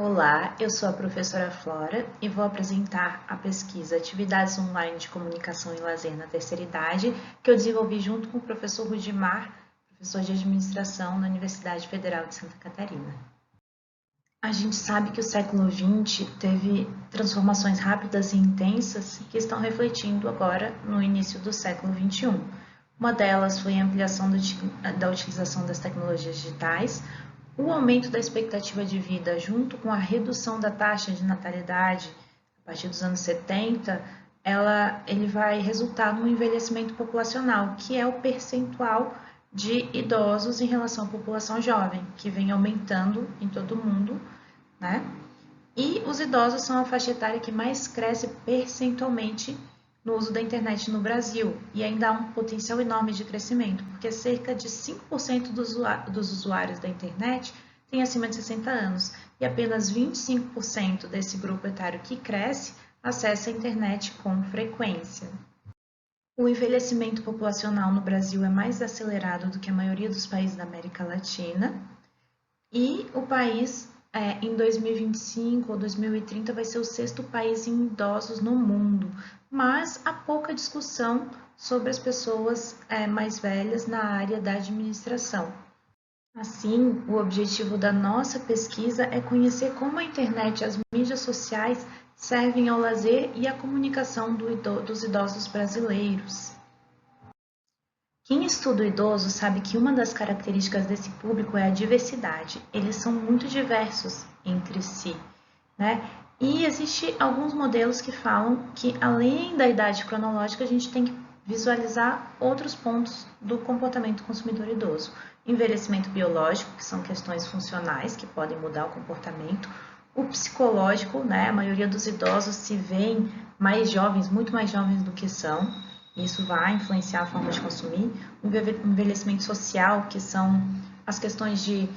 Olá, eu sou a professora Flora e vou apresentar a pesquisa Atividades Online de Comunicação e Lazer na Terceira Idade, que eu desenvolvi junto com o professor Rudimar, professor de Administração na Universidade Federal de Santa Catarina. A gente sabe que o século XX teve transformações rápidas e intensas que estão refletindo agora no início do século XXI. Uma delas foi a ampliação da utilização das tecnologias digitais, o aumento da expectativa de vida junto com a redução da taxa de natalidade a partir dos anos 70, ele vai resultar no envelhecimento populacional, que é o percentual de idosos em relação à população jovem, que vem aumentando em todo o mundo, né? E os idosos são a faixa etária que mais cresce percentualmente no uso da internet no Brasil, e ainda há um potencial enorme de crescimento, porque cerca de 5% dos usuários da internet têm acima de 60 anos, e apenas 25% desse grupo etário que cresce acessa a internet com frequência. O envelhecimento populacional no Brasil é mais acelerado do que a maioria dos países da América Latina, e o país, em 2025 ou 2030, vai ser o sexto país em idosos no mundo, mas há pouca discussão sobre as pessoas mais velhas na área da administração. Assim, o objetivo da nossa pesquisa é conhecer como a internet e as mídias sociais servem ao lazer e à comunicação dos idosos brasileiros. Quem estuda o idoso sabe que uma das características desse público é a diversidade. Eles são muito diversos entre si, né? E existe alguns modelos que falam que, além da idade cronológica, a gente tem que visualizar outros pontos do comportamento do consumidor idoso. Envelhecimento biológico, que são questões funcionais que podem mudar o comportamento. O psicológico, né? A maioria dos idosos se veem mais jovens, muito mais jovens do que são. Isso vai influenciar a forma de consumir. O envelhecimento social, que são as questões de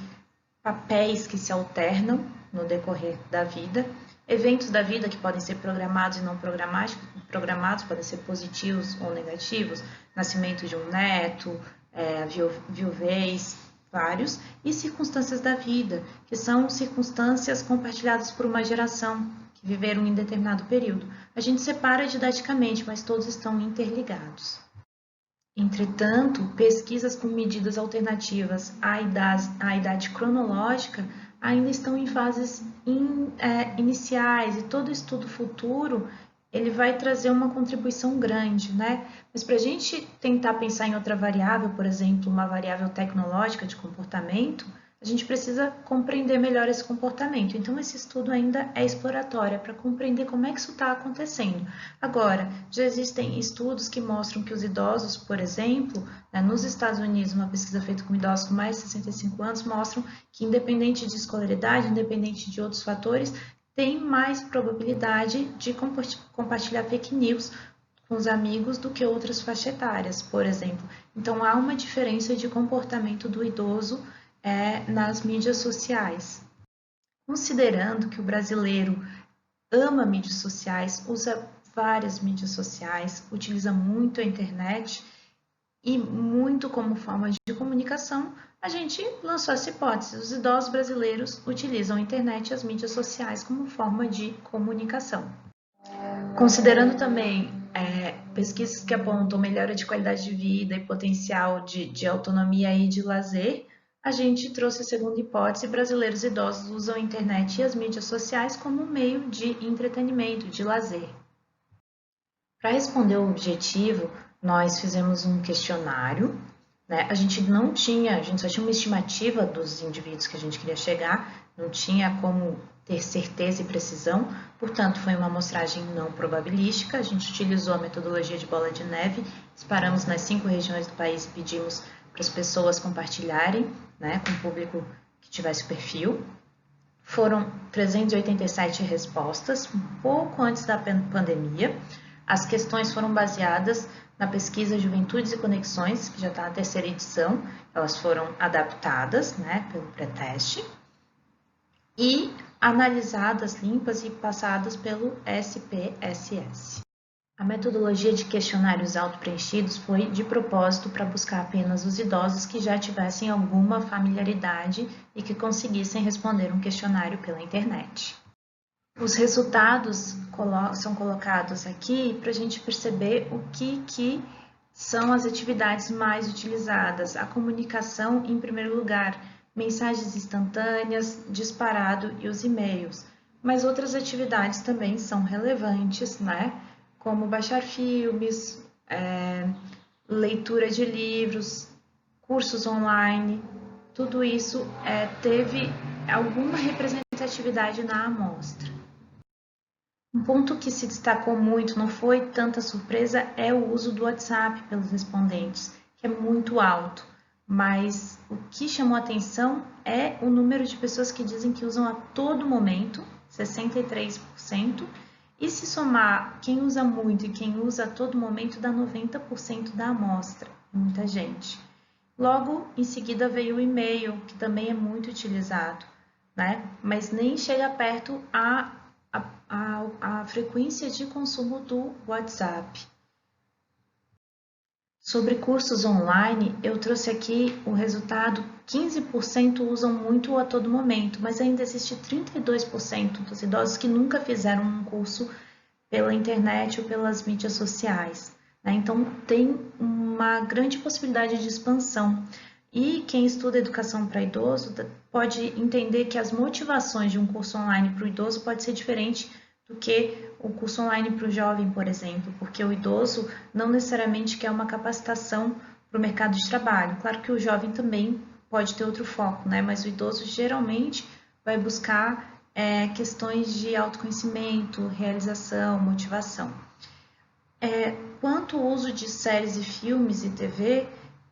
papéis que se alternam no decorrer da vida. Eventos da vida que podem ser programados e não programados, podem ser positivos ou negativos. Nascimento de um neto, viuvez, vários. E circunstâncias da vida, que são circunstâncias compartilhadas por uma geração, que viveram em determinado período. A gente separa didaticamente, mas todos estão interligados. Entretanto, pesquisas com medidas alternativas à idade cronológica ainda estão em fases iniciais, e todo estudo futuro ele vai trazer uma contribuição grande, né? Mas para a gente tentar pensar em outra variável, por exemplo, uma variável tecnológica de comportamento, a gente precisa compreender melhor esse comportamento. Então, esse estudo ainda é exploratório, para compreender como é que isso está acontecendo. Agora, já existem estudos que mostram que os idosos, por exemplo, nos Estados Unidos, uma pesquisa feita com idosos com mais de 65 anos, mostram que, independente de escolaridade, independente de outros fatores, tem mais probabilidade de compartilhar fake news com os amigos do que outras faixas etárias, por exemplo. Então, há uma diferença de comportamento do idoso nas mídias sociais. Considerando que o brasileiro ama mídias sociais, usa várias mídias sociais, utiliza muito a internet e muito como forma de comunicação, a gente lançou essa hipótese. Os idosos brasileiros utilizam a internet e as mídias sociais como forma de comunicação. Considerando também pesquisas que apontam melhora de qualidade de vida e potencial de autonomia e de lazer, a gente trouxe a segunda hipótese: brasileiros idosos usam a internet e as mídias sociais como meio de entretenimento, de lazer. Para responder o objetivo, nós fizemos um questionário, né? A gente só tinha uma estimativa dos indivíduos que a gente queria chegar, não tinha como ter certeza e precisão, portanto, foi uma amostragem não probabilística. A gente utilizou a metodologia de bola de neve, disparamos nas 5 regiões do país e pedimos para as pessoas compartilharem, né, com o público que tivesse o perfil. Foram 387 respostas, um pouco antes da pandemia. As questões foram baseadas na pesquisa Juventudes e Conexões, que já está na terceira edição. Elas foram adaptadas, né, pelo pré-teste e analisadas, limpas e passadas pelo SPSS. A metodologia de questionários auto-preenchidos foi de propósito para buscar apenas os idosos que já tivessem alguma familiaridade e que conseguissem responder um questionário pela internet. Os resultados são colocados aqui para a gente perceber o que são as atividades mais utilizadas. A comunicação em primeiro lugar, mensagens instantâneas, disparado e os e-mails. Mas outras atividades também são relevantes, né? Como baixar filmes, leitura de livros, cursos online. Tudo isso teve alguma representatividade na amostra. Um ponto que se destacou muito, não foi tanta surpresa, é o uso do WhatsApp pelos respondentes, que é muito alto. Mas o que chamou atenção é o número de pessoas que dizem que usam a todo momento, 63%, e se somar quem usa muito e quem usa a todo momento, dá 90% da amostra, muita gente. Logo, em seguida veio o e-mail, que também é muito utilizado, né? Mas nem chega perto a frequência de consumo do WhatsApp. Sobre cursos online, eu trouxe aqui o resultado: 15% usam muito a todo momento, mas ainda existe 32% dos idosos que nunca fizeram um curso pela internet ou pelas mídias sociais, né? Então, tem uma grande possibilidade de expansão. E quem estuda educação para idoso pode entender que as motivações de um curso online para o idoso pode ser diferente do que o curso online para o jovem, por exemplo, porque o idoso não necessariamente quer uma capacitação para o mercado de trabalho. Claro que o jovem também pode ter outro foco, né? Mas o idoso geralmente vai buscar questões de autoconhecimento, realização, motivação. Quanto ao uso de séries e filmes e TV,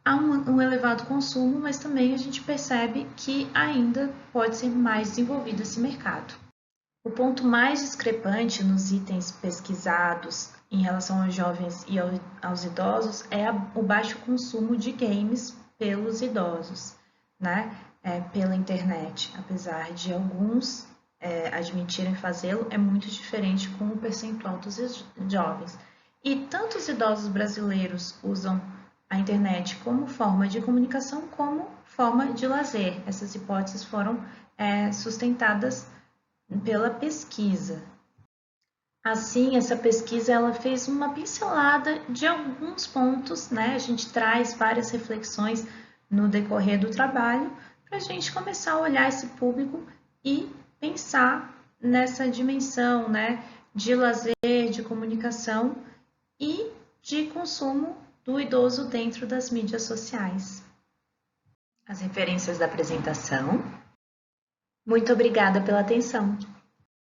há um elevado consumo, mas também a gente percebe que ainda pode ser mais desenvolvido esse mercado. O ponto mais discrepante nos itens pesquisados em relação aos jovens e aos idosos é o baixo consumo de games pelos idosos, né? Pela internet. Apesar de alguns admitirem fazê-lo, é muito diferente com o percentual dos jovens. E tanto os idosos brasileiros usam a internet como forma de comunicação, como forma de lazer. Essas hipóteses foram sustentadas pela pesquisa. Assim, essa pesquisa ela fez uma pincelada de alguns pontos, né? A gente traz várias reflexões no decorrer do trabalho para a gente começar a olhar esse público e pensar nessa dimensão, né? De lazer, de comunicação e de consumo do idoso dentro das mídias sociais. As referências da apresentação. Muito obrigada pela atenção.